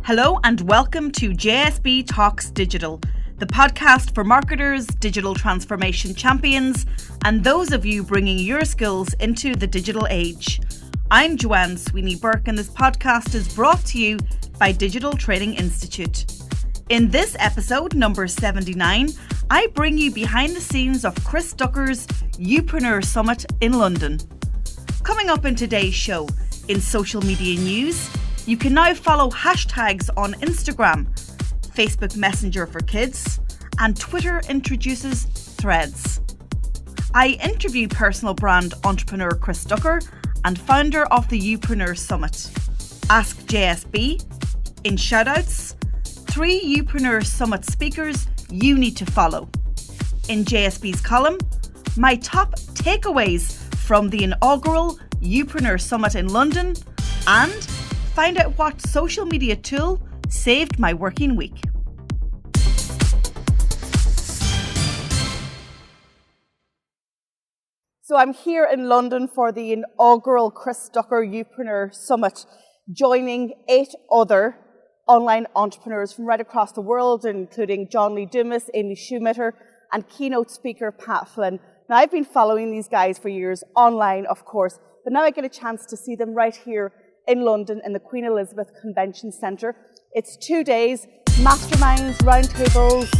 Hello and welcome to JSB Talks Digital, the podcast for marketers, digital transformation champions, and those of you bringing your skills into the digital age. I'm Joanne Sweeney-Burke and this podcast is brought to you by Digital Training Institute. In this episode, number 79, I bring you behind the scenes of Chris Ducker's Youpreneur Summit in London. Coming up in today's show, in social media news, you can now follow hashtags on Instagram, Facebook Messenger for kids, and Twitter introduces threads. I interview personal brand entrepreneur Chris Ducker and founder of the Youpreneur Summit. Ask JSB, in Shoutouts, 3 Youpreneur Summit speakers you need to follow. In JSB's column, my top takeaways from the inaugural Youpreneur Summit in London, and find out what social media tool saved my working week. So I'm here in London for the inaugural Chris Ducker Youpreneur Summit, joining 8 other online entrepreneurs from right across the world, including Lee Dumas, Amy Shoemaker, and keynote speaker Pat Flynn. Now, I've been following these guys for years, online, of course, but now I get a chance to see them right here in London in the Queen Elizabeth Convention Centre. It's 2 days, masterminds, roundtables,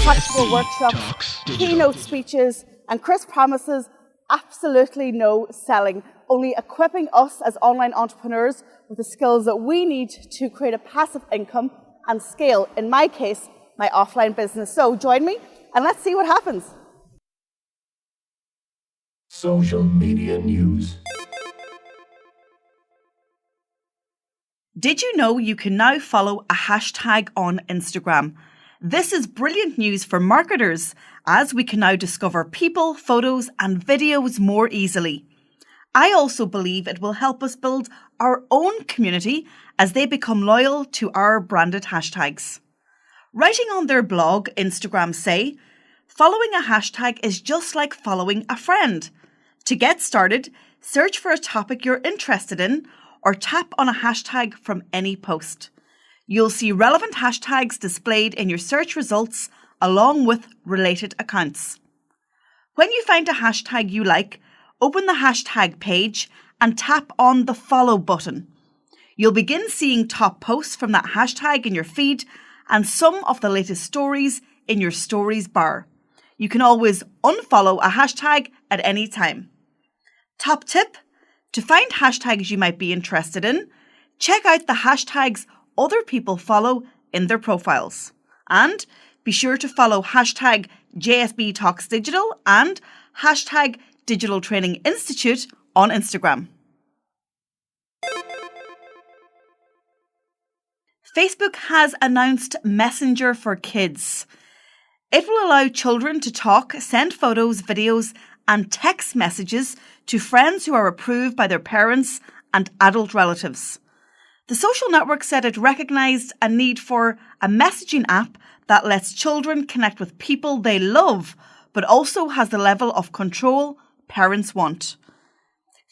practical workshops, keynote speeches, and Chris promises absolutely no selling, only equipping us as online entrepreneurs with the skills that we need to create a passive income and scale, in my case, my offline business. So join me and let's see what happens. Social media news. Did you know you can now follow a hashtag on Instagram? This is brilliant news for marketers, as we can now discover people, photos, and videos more easily. I also believe it will help us build our own community as they become loyal to our branded hashtags. Writing on their blog, Instagram say, following a hashtag is just like following a friend. To get started, search for a topic you're interested in or tap on a hashtag from any post. You'll see relevant hashtags displayed in your search results along with related accounts. When you find a hashtag you like, open the hashtag page and tap on the follow button. You'll begin seeing top posts from that hashtag in your feed and some of the latest stories in your stories bar. You can always unfollow a hashtag at any time. Top tip: to find hashtags you might be interested in, check out the hashtags other people follow in their profiles. And be sure to follow hashtag JSB Talks Digital and hashtag Digital Training Institute on Instagram. Facebook has announced Messenger for kids. It will allow children to talk, send photos, videos, and text messages to friends who are approved by their parents and adult relatives. The social network said it recognised a need for a messaging app that lets children connect with people they love, but also has the level of control parents want.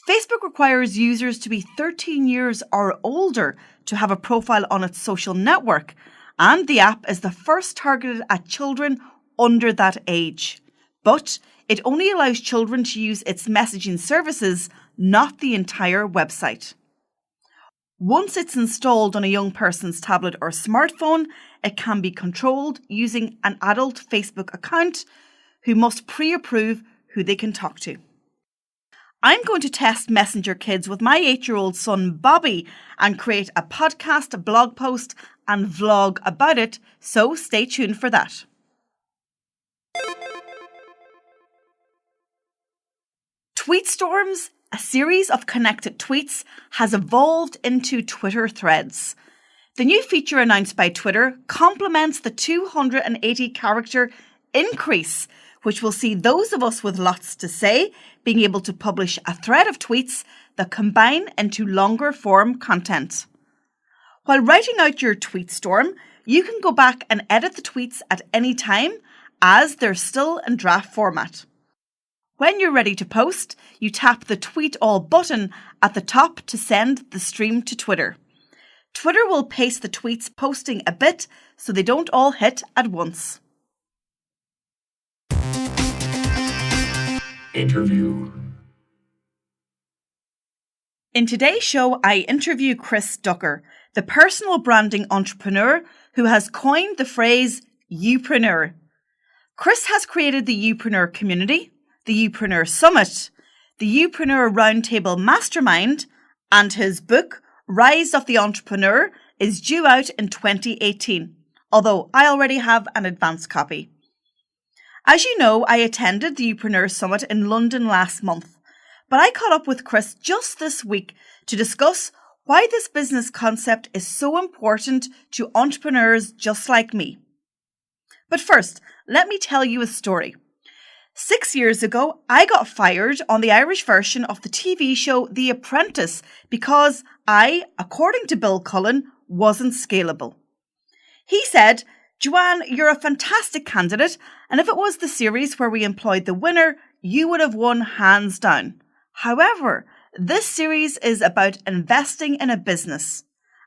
Facebook requires users to be 13 years or older to have a profile on its social network, and the app is the first targeted at children under that age. But it only allows children to use its messaging services, not the entire website. Once it's installed on a young person's tablet or smartphone, it can be controlled using an adult Facebook account who must pre-approve who they can talk to. I'm going to test Messenger Kids with my 8-year-old son Bobby and create a podcast, a blog post and vlog about it, so stay tuned for that. Tweet storms, a series of connected tweets, has evolved into Twitter threads. The new feature announced by Twitter complements the 280-character increase, which will see those of us with lots to say being able to publish a thread of tweets that combine into longer form content. While writing out your tweet storm, you can go back and edit the tweets at any time as they're still in draft format. When you're ready to post, you tap the Tweet All button at the top to send the stream to Twitter. Twitter will pace the tweets posting a bit so they don't all hit at once. Interview. In today's show, I interview Chris Ducker, the personal branding entrepreneur who has coined the phrase Youpreneur. Chris has created the Youpreneur Community, the Youpreneur Summit, the Youpreneur Roundtable Mastermind, and his book, Rise of the Entrepreneur, is due out in 2018, although I already have an advance copy. As you know, I attended the Youpreneur Summit in London last month, but I caught up with Chris just this week to discuss why this business concept is so important to entrepreneurs just like me. But first, let me tell you a story. 6 years ago, I got fired on the Irish version of the TV show The Apprentice because I, according to Bill Cullen, wasn't scalable. He said, "Joanne, you're a fantastic candidate, and if it was the series where we employed the winner, you would have won hands down. However, this series is about investing in a business,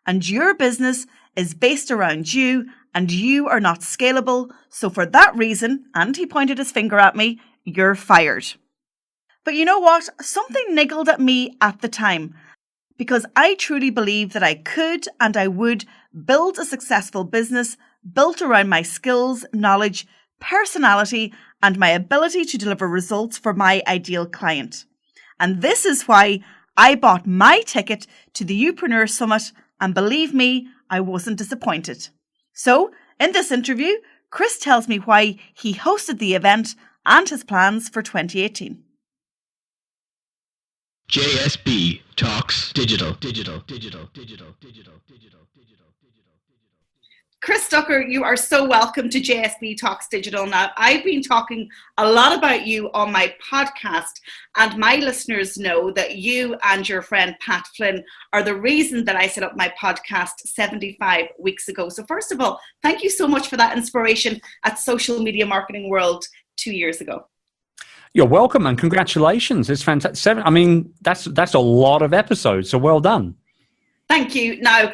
and your business is based around you, and you are not scalable, so for that reason," and he pointed his finger at me, "you're fired." But you know what? Something niggled at me at the time, because I truly believed that I could and I would build a successful business built around my skills, knowledge, personality, and my ability to deliver results for my ideal client. And this is why I bought my ticket to the Youpreneur Summit, and believe me, I wasn't disappointed. So, in this interview, Chris tells me why he hosted the event and his plans for 2018. JSB Talks Digital. Chris Ducker, you are so welcome to JSB Talks Digital. Now, I've been talking a lot about you on my podcast, and my listeners know that you and your friend Pat Flynn are the reason that I set up my podcast 75 weeks ago. So first of all, thank you so much for that inspiration at Social Media Marketing World 2 years ago. You're welcome, and congratulations. It's fantastic. I mean, that's a lot of episodes, so well done. Thank you. Now,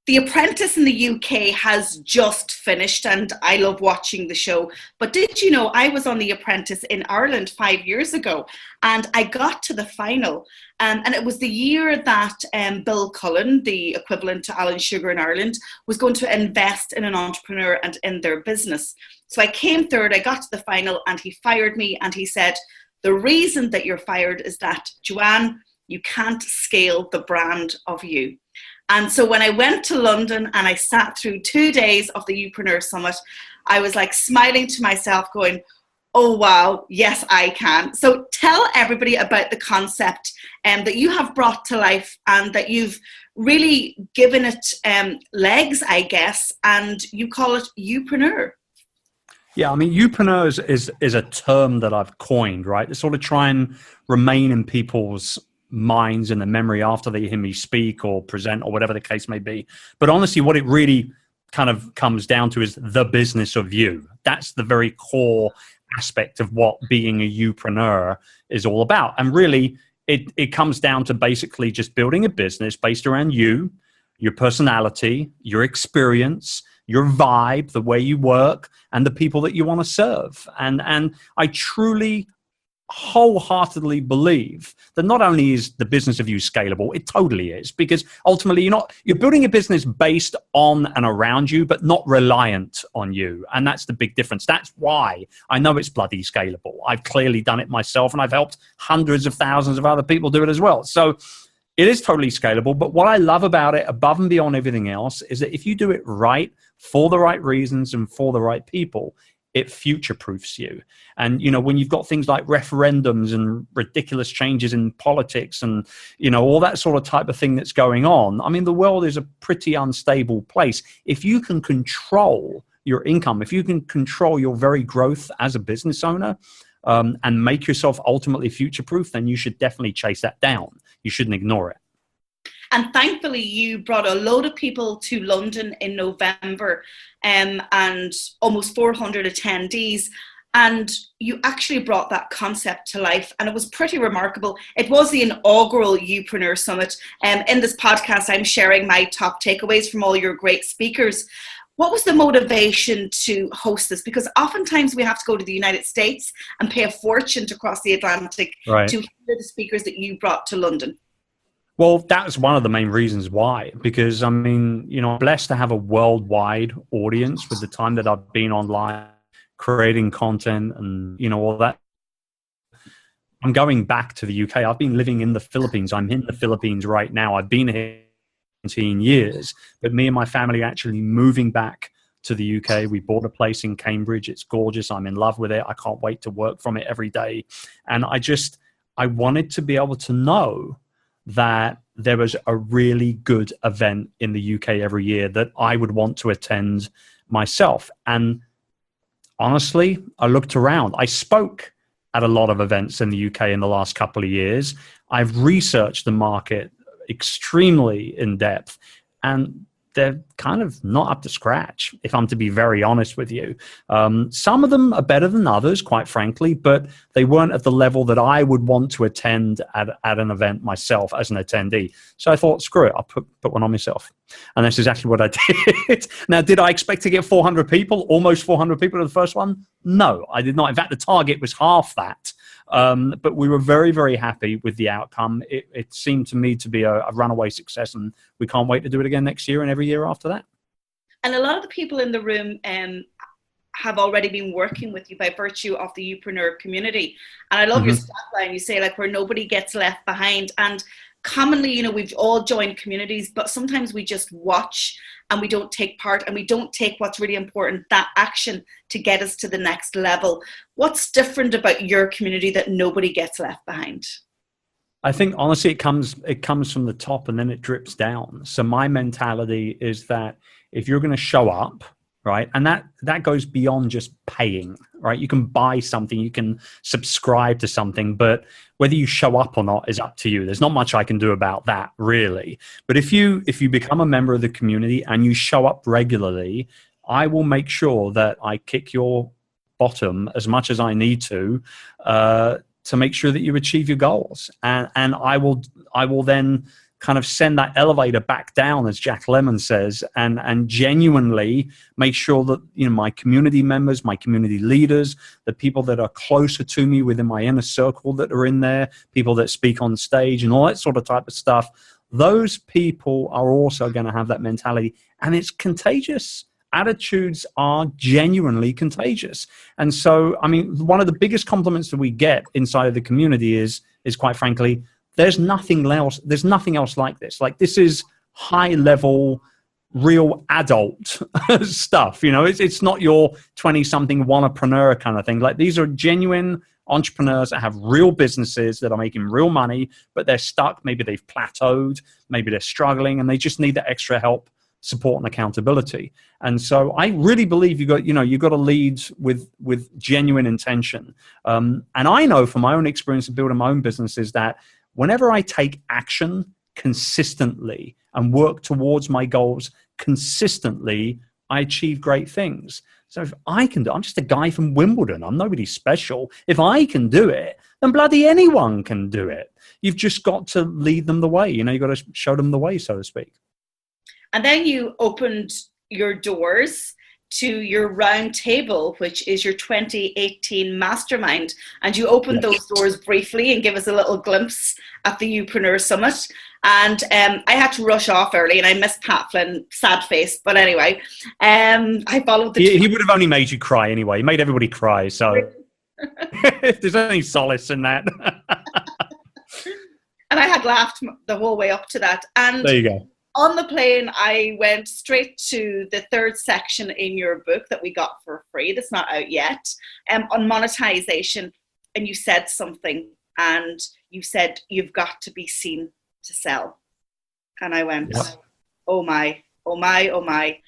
The Apprentice in the UK has just finished, and I love watching the show. But did you know I was on The Apprentice in Ireland 5 years ago, and I got to the final. And it was the year that Bill Cullen, the equivalent to Alan Sugar in Ireland, was going to invest in an entrepreneur and in their business. So I came third, I got to the final, and he fired me, and he said, "The reason that you're fired is that, Joanne, you can't scale the brand of you." And so when I went to London and I sat through 2 days of the Youpreneur Summit, I was like smiling to myself going, "Oh, wow, yes, I can." So tell everybody about the concept that you have brought to life and that you've really given it legs, I guess, and you call it Youpreneur. Yeah, I mean, Youpreneur is a term that I've coined, right? To sort of try and remain in people's minds and the memory after they hear me speak or present or whatever the case may be. But honestly, what it really kind of comes down to is the business of you. That's the very core aspect of what being a Youpreneur is all about. And really, it comes down to basically just building a business based around you, your personality, your experience, your vibe, the way you work, and the people that you want to serve. And I truly wholeheartedly believe that not only is the business of you scalable, it totally is, because ultimately you're building a business based on and around you, but not reliant on you. And that's the big difference. That's why I know it's bloody scalable. I've clearly done it myself, and I've helped hundreds of thousands of other people do it as well. So it is totally scalable. But what I love about it, above and beyond everything else, is that if you do it right, for the right reasons and for the right people, it future-proofs you. And, when you've got things like referendums and ridiculous changes in politics and, all that sort of type of thing that's going on, I mean, the world is a pretty unstable place. If you can control your income, if you can control your very growth as a business owner, and make yourself ultimately future-proof, then you should definitely chase that down. You shouldn't ignore it. And thankfully, you brought a load of people to London in November, and almost 400 attendees. And you actually brought that concept to life, and it was pretty remarkable. It was the inaugural Youpreneur Summit. In this podcast, I'm sharing my top takeaways from all your great speakers. What was the motivation to host this? Because oftentimes we have to go to the United States and pay a fortune to cross the Atlantic to hear the speakers that you brought to London. Well, that was one of the main reasons why, because I mean, I'm blessed to have a worldwide audience with the time that I've been online, creating content and, all that. I'm going back to the UK. I've been living in the Philippines. I'm in the Philippines right now. I've been here 17 years, but me and my family are actually moving back to the UK. We bought a place in Cambridge. It's gorgeous. I'm in love with it. I can't wait to work from it every day. And I wanted to be able to know that there was a really good event in the UK every year that I would want to attend myself. And honestly, I looked around. I spoke at a lot of events in the UK in the last couple of years. I've researched the market extremely in depth, and they're kind of not up to scratch, if I'm to be very honest with you. Some of them are better than others, quite frankly, but they weren't at the level that I would want to attend at an event myself as an attendee. So I thought, screw it, I'll put one on myself. And that's exactly what I did. Now, did I expect to get 400 people, almost 400 people to the first one? No, I did not. In fact, the target was half that. But we were very, very happy with the outcome. It seemed to me to be a runaway success, and we can't wait to do it again next year and every year after that. And a lot of the people in the room have already been working with you by virtue of the Youpreneur community. And I love your stat line. You say, like, where nobody gets left behind. And commonly, we've all joined communities, but sometimes we just watch and we don't take part, and we don't take what's really important, that action to get us to the next level. What's different about your community that nobody gets left behind? I think, honestly, it comes from the top and then it drips down. So my mentality is that if you're going to show up, right, and that goes beyond just paying, right? You can buy something, you can subscribe to something, but whether you show up or not is up to you. There's not much I can do about that, really. But if you become a member of the community and you show up regularly, I will make sure that I kick your bottom as much as I need to make sure that you achieve your goals. And I will then kind of send that elevator back down, as Jack Lemmon says, and genuinely make sure that my community members, my community leaders, the people that are closer to me within my inner circle that are in there, people that speak on stage and all that sort of type of stuff, those people are also going to have that mentality, and it's contagious. Attitudes are genuinely contagious. And so, I mean, one of the biggest compliments that we get inside of the community is quite frankly, there's nothing else like this. Like, this is high level, real adult stuff. It's not your 20-something wannapreneur kind of thing. Like, these are genuine entrepreneurs that have real businesses that are making real money, but they're stuck. Maybe they've plateaued, maybe they're struggling, and they just need that extra help, support, and accountability. And so I really believe you got to lead with genuine intention. And I know from my own experience of building my own businesses that whenever I take action consistently and work towards my goals consistently, I achieve great things. So if I can I'm just a guy from Wimbledon. I'm nobody special. If I can do it, then bloody anyone can do it. You've just got to lead them the way. You've got to show them the way, so to speak. And then you opened your doors to your round table, which is your 2018 mastermind. And you opened those doors briefly and give us a little glimpse at the Youpreneur Summit. And I had to rush off early and I missed Pat Flynn, sad face. But anyway, I followed the... He would have only made you cry anyway. He made everybody cry. So if there's any solace in that. And I had laughed the whole way up to that. And there you go. On the plane, I went straight to the third section in your book that we got for free, that's not out yet, on monetization. And you said something, and you said, you've got to be seen to sell. And I went, oh my, oh my, oh my.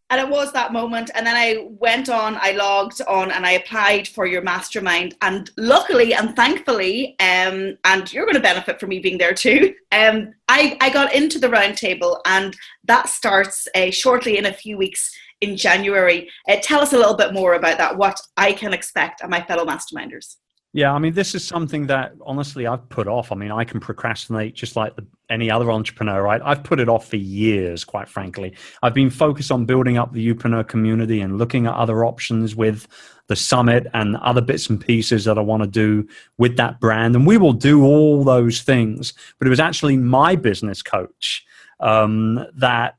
And it was that moment. And then I went on, I logged on, and I applied for your mastermind. And luckily and thankfully, and you're going to benefit from me being there too, I got into the round table, and that starts shortly in a few weeks in January. Tell us a little bit more about that, what I can expect and my fellow masterminders. Yeah, I mean, this is something that honestly I've put off. I mean, I can procrastinate just like any other entrepreneur, right? I've put it off for years, quite frankly. I've been focused on building up the Youpreneur community and looking at other options with the summit and other bits and pieces that I want to do with that brand. And we will do all those things. But it was actually my business coach that,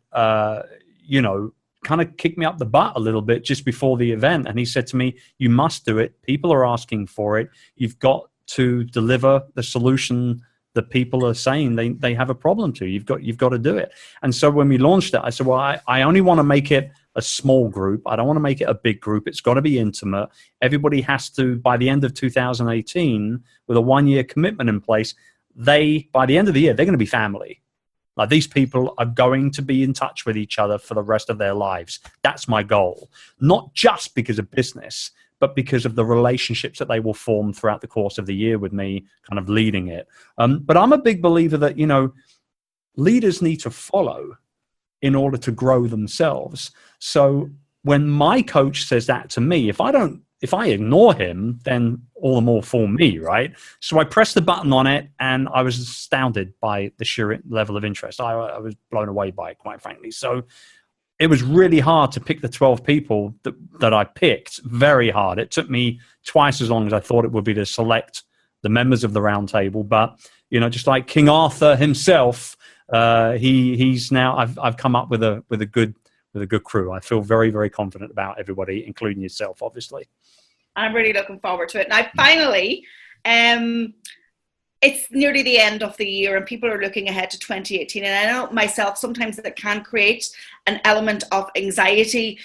kind of kicked me up the butt a little bit just before the event. And he said to me, you must do it. People are asking for it. You've got to deliver the solution that people are saying they have a problem to. You've got to do it. And so when we launched it, I said, well, I only want to make it a small group. I don't want to make it a big group. It's got to be intimate. Everybody has to, by the end of 2018, with a 1-year commitment in place, by the end of the year, they're going to be family. Like, these people are going to be in touch with each other for the rest of their lives. That's my goal. Not just because of business, but because of the relationships that they will form throughout the course of the year with me kind of leading it. But I'm a big believer that, leaders need to follow in order to grow themselves. So when my coach says that to me, if I ignore him, then all the more for me, right? So I pressed the button on it, and I was astounded by the sheer level of interest. I was blown away by it, quite frankly. So it was really hard to pick the 12 people that I picked, very hard. It took me twice as long as I thought it would be to select the members of the round table. But, just like King Arthur himself, he's now, I've come up with a good crew. I feel very, very confident about everybody, including yourself, obviously. I'm really looking forward to it. Now, finally, it's nearly the end of the year and people are looking ahead to 2018. And I know myself, sometimes that can create an element of anxiety.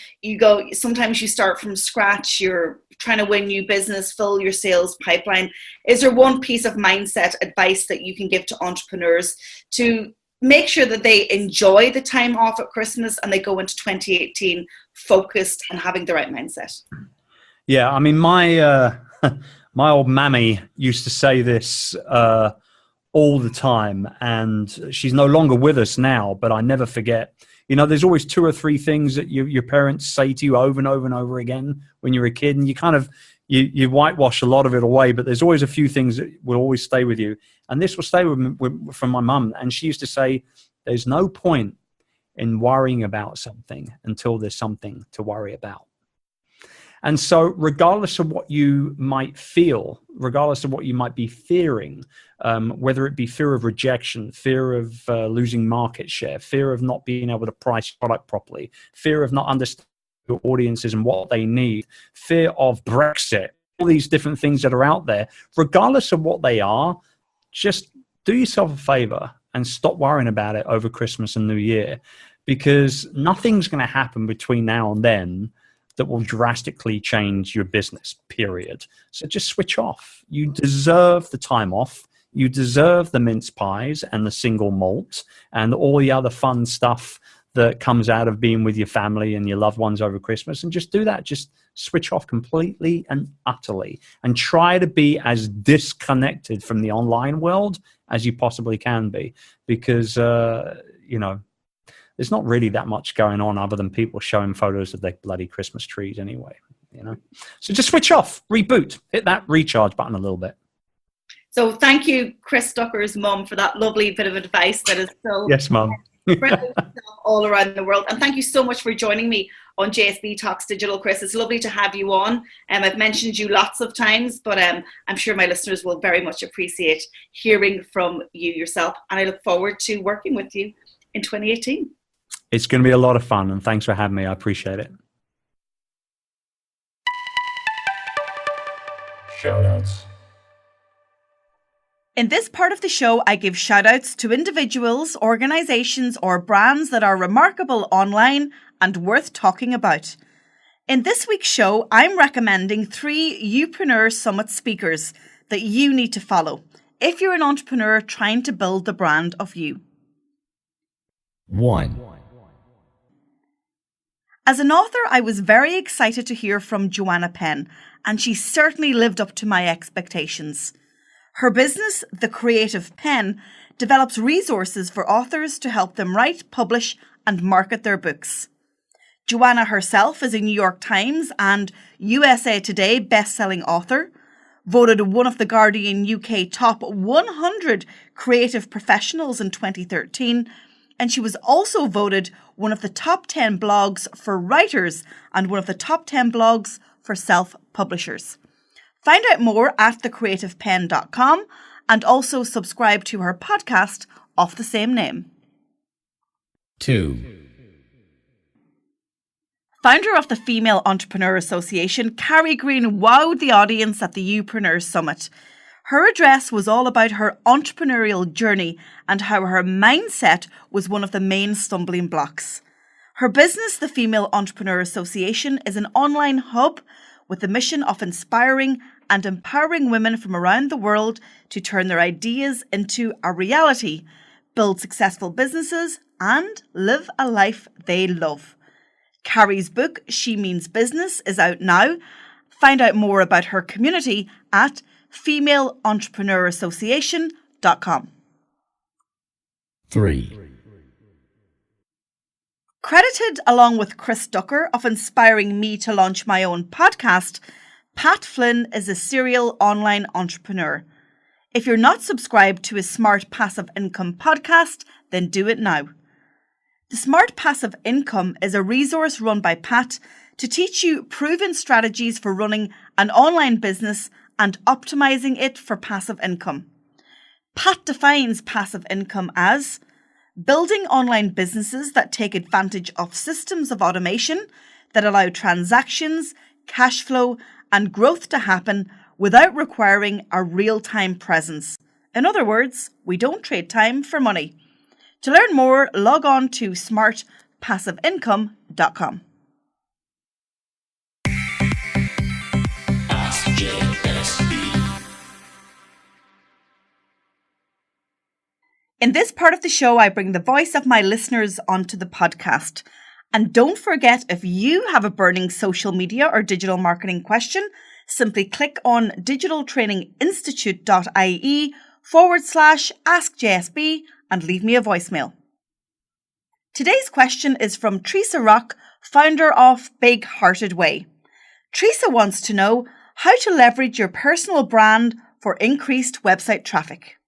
Sometimes you start from scratch, you're trying to win new business, fill your sales pipeline. Is there one piece of mindset advice that you can give to entrepreneurs to make sure that they enjoy the time off at Christmas and they go into 2018 focused and having the right mindset? Yeah, I mean, my old mammy used to say this all the time, and she's no longer with us now, but I never forget. There's always 2 or 3 things that your parents say to you over and over and over again when you're a kid, and you kind of you whitewash a lot of it away, but there's always a few things that will always stay with you. And this will stay from my mum. And she used to say, there's no point in worrying about something until there's something to worry about. And so regardless of what you might feel, regardless of what you might be fearing, whether it be fear of rejection, fear of losing market share, fear of not being able to price product properly, fear of not understanding your audiences and what they need, fear of Brexit, all these different things that are out there, regardless of what they are, just do yourself a favor and stop worrying about it over Christmas and New Year, because nothing's going to happen between now and then that will drastically change your business, period. So just switch off. You deserve the time off. You deserve the mince pies and the single malt and all the other fun stuff that comes out of being with your family and your loved ones over Christmas. And just do that. Just switch off completely and utterly and try to be as disconnected from the online world as you possibly can be, because, there's not really that much going on other than people showing photos of their bloody Christmas trees anyway, So just switch off, reboot, hit that recharge button a little bit. So thank you, Chris Ducker's mum, for that lovely bit of advice that is so yes, mum. all around the world. And thank you so much for joining me on JSB Talks Digital, Chris. It's lovely to have you on. I've mentioned you lots of times, but I'm sure my listeners will very much appreciate hearing from you yourself. And I look forward to working with you in 2018. It's going to be a lot of fun, and thanks for having me. I appreciate it. Shoutouts. In this part of the show, I give shoutouts to individuals, organisations or brands that are remarkable online and worth talking about. In this week's show, I'm recommending 3 Youpreneur Summit speakers that you need to follow if you're an entrepreneur trying to build the brand of you. 1. As an author, I was very excited to hear from Joanna Penn, and she certainly lived up to my expectations. Her business, The Creative Pen, develops resources for authors to help them write, publish, and market their books. Joanna herself is a New York Times and USA Today best-selling author, voted one of the Guardian UK top 100 creative professionals in 2013, and she was also voted one of the top 10 blogs for writers and one of the top 10 blogs for self-publishers. Find out more at thecreativepen.com and also subscribe to her podcast of the same name. 2. Founder of the Female Entrepreneur Association, Carrie Green wowed the audience at the Youpreneur Summit. Her address was all about her entrepreneurial journey and how her mindset was one of the main stumbling blocks. Her business, the Female Entrepreneur Association, is an online hub with the mission of inspiring and empowering women from around the world to turn their ideas into a reality, build successful businesses, and live a life they love. Carrie's book, She Means Business, is out now. Find out more about her community at femaleentrepreneurassociation.com. 3. Credited along with Chris Ducker of inspiring me to launch my own podcast, Pat Flynn is a serial online entrepreneur. If you're not subscribed to his Smart Passive Income podcast, then do it now. The Smart Passive Income is a resource run by Pat to teach you proven strategies for running an online business and optimizing it for passive income. Pat defines passive income as building online businesses that take advantage of systems of automation that allow transactions, cash flow, and growth to happen without requiring a real-time presence. In other words, we don't trade time for money. To learn more, log on to smartpassiveincome.com. Ask JSB. In this part of the show, I bring the voice of my listeners onto the podcast. And don't forget, if you have a burning social media or digital marketing question, simply click on digitaltraininginstitute.ie/askjsb and leave me a voicemail. Today's question is from Teresa Rock, founder of Big Hearted Way. Teresa wants to know how to leverage your personal brand for increased website traffic.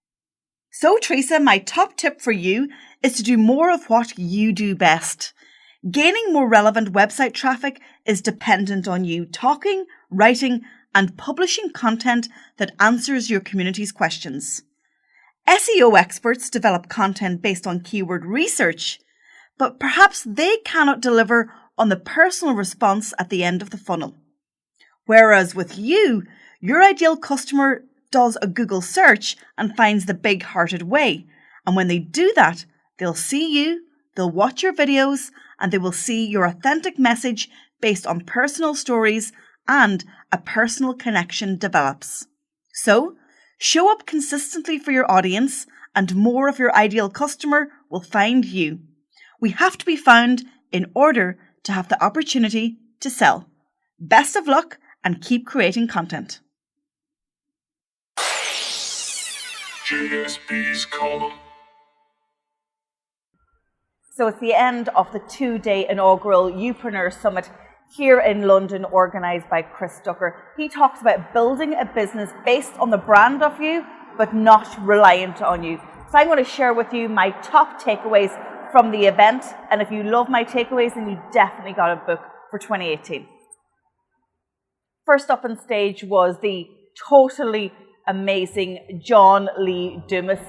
So Teresa, my top tip for you is to do more of what you do best. Gaining more relevant website traffic is dependent on you talking, writing, and publishing content that answers your community's questions. SEO experts develop content based on keyword research, but perhaps they cannot deliver on the personal response at the end of the funnel. Whereas with you, your ideal customer does a Google search and finds the Big Hearted Way. And when they do that, they'll see you, they'll watch your videos, and they will see your authentic message based on personal stories, and a personal connection develops. So, show up consistently for your audience and more of your ideal customer will find you. We have to be found in order to have the opportunity to sell. Best of luck and keep creating content. JSB's column. So it's the end of the 2-day inaugural Youpreneur Summit here in London, organised by Chris Ducker. He talks about building a business based on the brand of you, but not reliant on you. So I'm going to share with you my top takeaways from the event. And if you love my takeaways, then you definitely got a book for 2018. First up on stage was the totally amazing John Lee Dumas.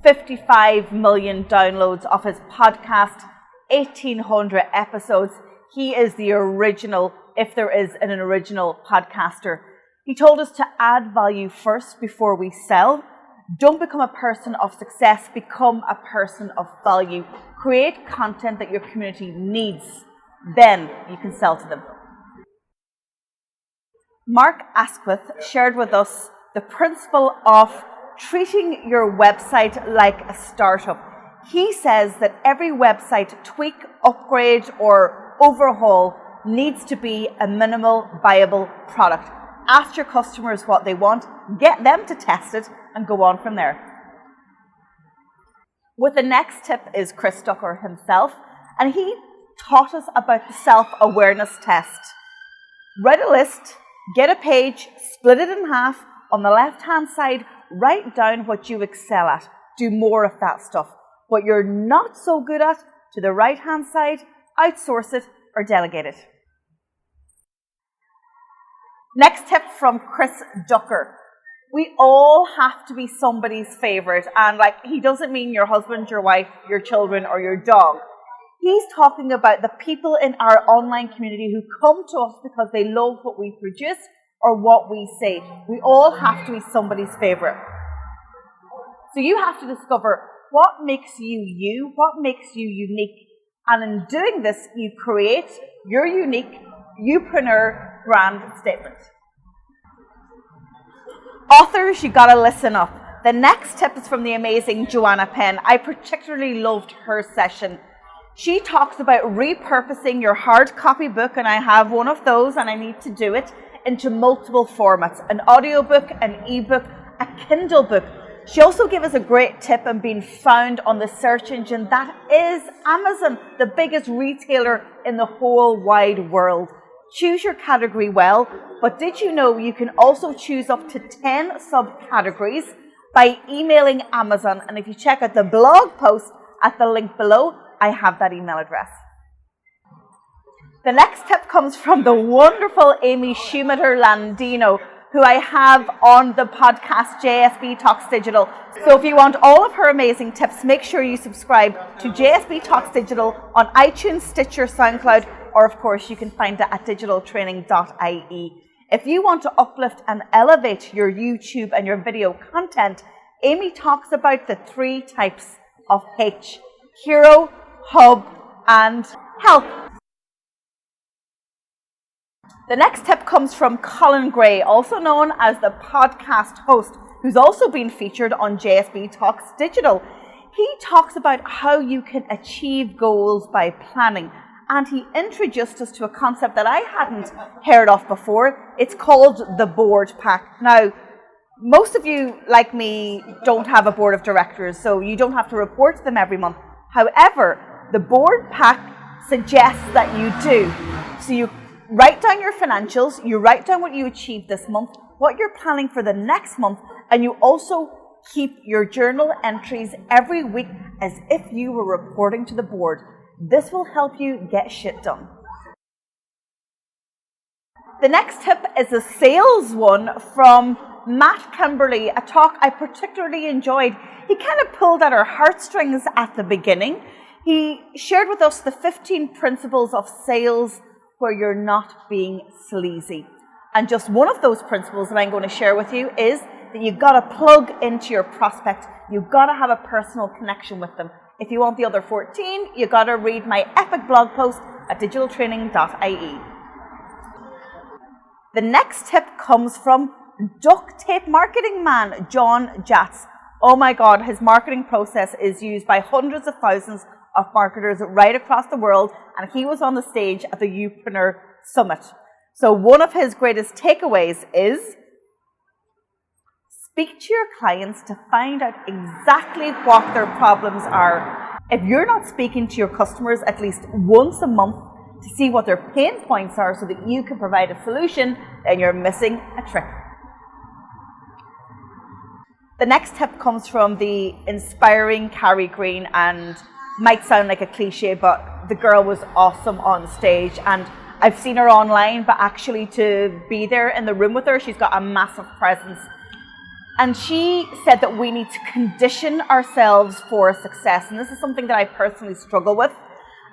55 million downloads of his podcast, 1,800 episodes. He is the original, if there is an original podcaster. He told us to add value first before we sell. Don't become a person of success, become a person of value. Create content that your community needs. Then you can sell to them. Mark Askwith shared with us the principle of treating your website like a startup. He says that every website tweak, upgrade, or overhaul needs to be a minimal viable product. Ask your customers what they want, get them to test it, and go on from there. With the next tip is Chris Ducker himself, and he taught us about the self-awareness test. Write a list, get a page, split it in half. On the left-hand side, write down what you excel at. Do more of that stuff. What you're not so good at, to the right-hand side, outsource it or delegate it. Next tip from Chris Ducker. We all have to be somebody's favorite, and he doesn't mean your husband, your wife, your children, or your dog. He's talking about the people in our online community who come to us because they love what we produce or what we say. We all have to be somebody's favorite. So you have to discover what makes you you, what makes you unique, and in doing this, you create your unique Youpreneur brand statement. Authors, you gotta listen up. The next tip is from the amazing Joanna Penn. I particularly loved her session. She talks about repurposing your hard copy book, and I have one of those and I need to do it, into multiple formats. An audiobook, an ebook, a Kindle book. She also gave us a great tip on being found on the search engine that is Amazon, the biggest retailer in the whole wide world. Choose your category well, but did you know you can also choose up to 10 subcategories by emailing Amazon? And if you check out the blog post at the link below, I have that email address. The next tip comes from the wonderful Amy Schumacher-Landino, who I have on the podcast JSB Talks Digital. So if you want all of her amazing tips, make sure you subscribe to JSB Talks Digital on iTunes, Stitcher, SoundCloud, or of course you can find it at digitaltraining.ie. If you want to uplift and elevate your YouTube and your video content, Amy talks about the 3 types of H: hero, hub, and help. The next tip comes from Cullen Gray, also known as the podcast host, who's also been featured on JSB Talks Digital. He talks about how you can achieve goals by planning, and he introduced us to a concept that I hadn't heard of before. It's called the board pack. Now, most of you, like me, don't have a board of directors, so you don't have to report to them every month. However, the board pack suggests that you do. So you write down your financials, you write down what you achieved this month, what you're planning for the next month, and you also keep your journal entries every week as if you were reporting to the board. This will help you get shit done. The next tip is a sales one from Matt Kimberly, a talk I particularly enjoyed. He kind of pulled at our heartstrings at the beginning. He shared with us the 15 principles of sales where you're not being sleazy. And just one of those principles that I'm going to share with you is that you've got to plug into your prospect. You've got to have a personal connection with them. If you want the other 14, you've got to read my epic blog post at digitaltraining.ie. The next tip comes from duct tape marketing man, John Jatz. Oh my God, his marketing process is used by hundreds of thousands of marketers right across the world, and he was on the stage at the Youpreneur Summit. So one of his greatest takeaways is speak to your clients to find out exactly what their problems are. If you're not speaking to your customers at least once a month to see what their pain points are so that you can provide a solution, then you're missing a trick. The next tip comes from the inspiring Carrie Green, and might sound like a cliche, but the girl was awesome on stage, and I've seen her online, but actually to be there in the room with her, she's got a massive presence. And she said that we need to condition ourselves for success, and this is something that I personally struggle with.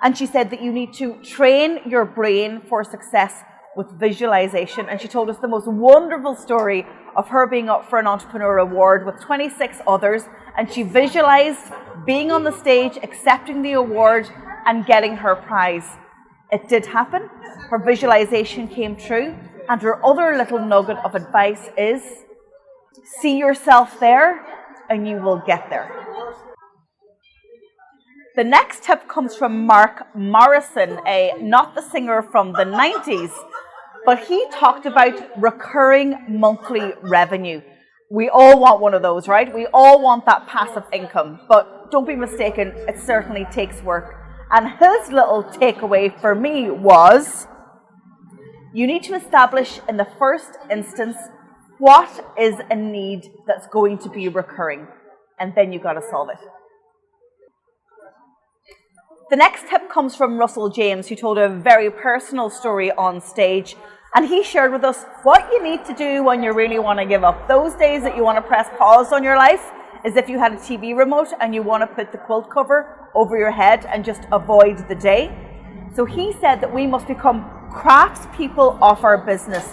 And she said that you need to train your brain for success with visualization, and she told us the most wonderful story of her being up for an entrepreneur award with 26 others, and she visualized being on the stage, accepting the award and getting her prize. It did happen. Her visualization came true, and her other little nugget of advice is see yourself there and you will get there. The next tip comes from Mark Morrison, not the singer from the 90s, but he talked about recurring monthly revenue. We all want one of those, right? We all want that passive income, but don't be mistaken, it certainly takes work. And his little takeaway for me was, you need to establish in the first instance what is a need that's going to be recurring, and then you've got to solve it. The next tip comes from Russell James, who told a very personal story on stage, and he shared with us what you need to do when you really want to give up. Those days that you want to press pause on your life is if you had a TV remote and you want to put the quilt cover over your head and just avoid the day. So he said that we must become craftspeople of our business.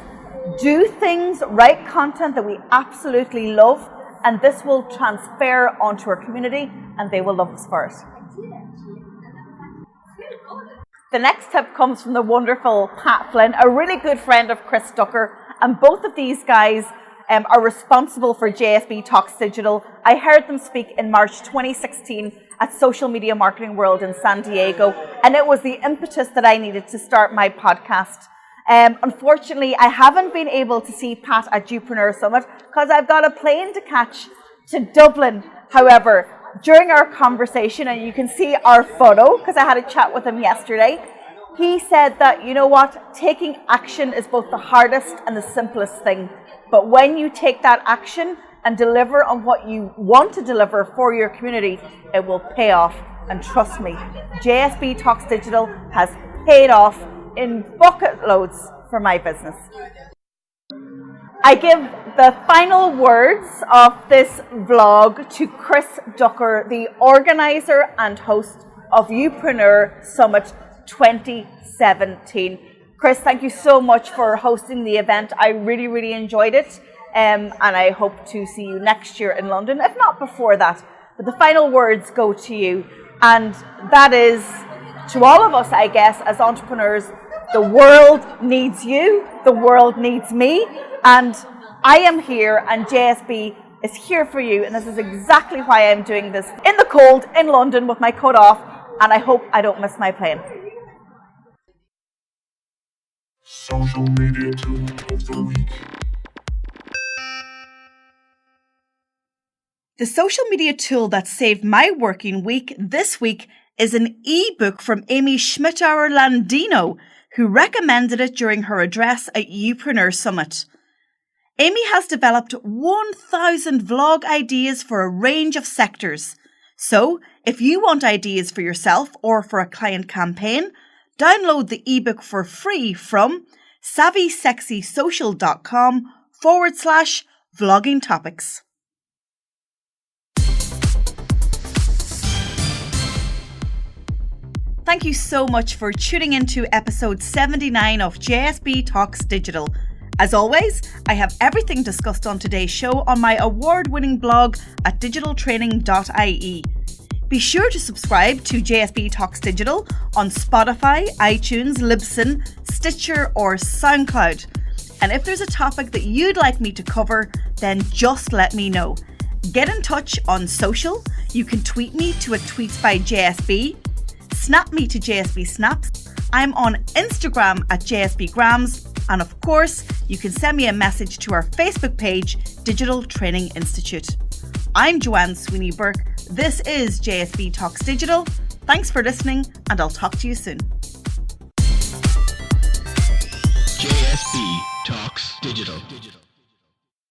Do things, write content that we absolutely love, and this will transfer onto our community and they will love us for it. The next tip comes from the wonderful Pat Flynn, a really good friend of Chris Ducker, and both of these guys are responsible for JSB Talks Digital. I heard them speak in March 2016 at Social Media Marketing World in San Diego, and it was the impetus that I needed to start my podcast. Unfortunately, I haven't been able to see Pat at Youpreneur Summit because I've got a plane to catch to Dublin. However, during our conversation, and you can see our photo because I had a chat with him yesterday, he said that, you know what, taking action is both the hardest and the simplest thing. But when you take that action and deliver on what you want to deliver for your community, it will pay off. And trust me, JSB Talks Digital has paid off in bucket loads for my business. I give the final words of this vlog to Chris Ducker, the organizer and host of Youpreneur Summit 2017. Chris, thank you so much for hosting the event. I really, really enjoyed it. And I hope to see you next year in London, if not before that. But the final words go to you. And that is, to all of us, I guess, as entrepreneurs, the world needs you, the world needs me, and I am here, and JSB is here for you, and this is exactly why I'm doing this in the cold in London with my coat off, and I hope I don't miss my plane. Social media tool of the week. The social media tool that saved my working week this week is an ebook from Amy Schmittauer-Landino, who recommended it during her address at Youpreneur Summit. Amy has developed 1,000 vlog ideas for a range of sectors. So, if you want ideas for yourself or for a client campaign, download the ebook for free from savvysexysocial.com/vlogging topics. Thank you so much for tuning into episode 79 of JSB Talks Digital. As always, I have everything discussed on today's show on my award-winning blog at digitaltraining.ie. Be sure to subscribe to JSB Talks Digital on Spotify, iTunes, Libsyn, Stitcher or SoundCloud. And if there's a topic that you'd like me to cover, then just let me know. Get in touch on social. You can tweet me to @tweets by JSB. Snap me to JSB Snaps. I'm on Instagram at JSB Grams. And of course, you can send me a message to our Facebook page, Digital Training Institute. I'm Joanne Sweeney-Burke. This is JSB Talks Digital. Thanks for listening, and I'll talk to you soon. JSB Talks Digital.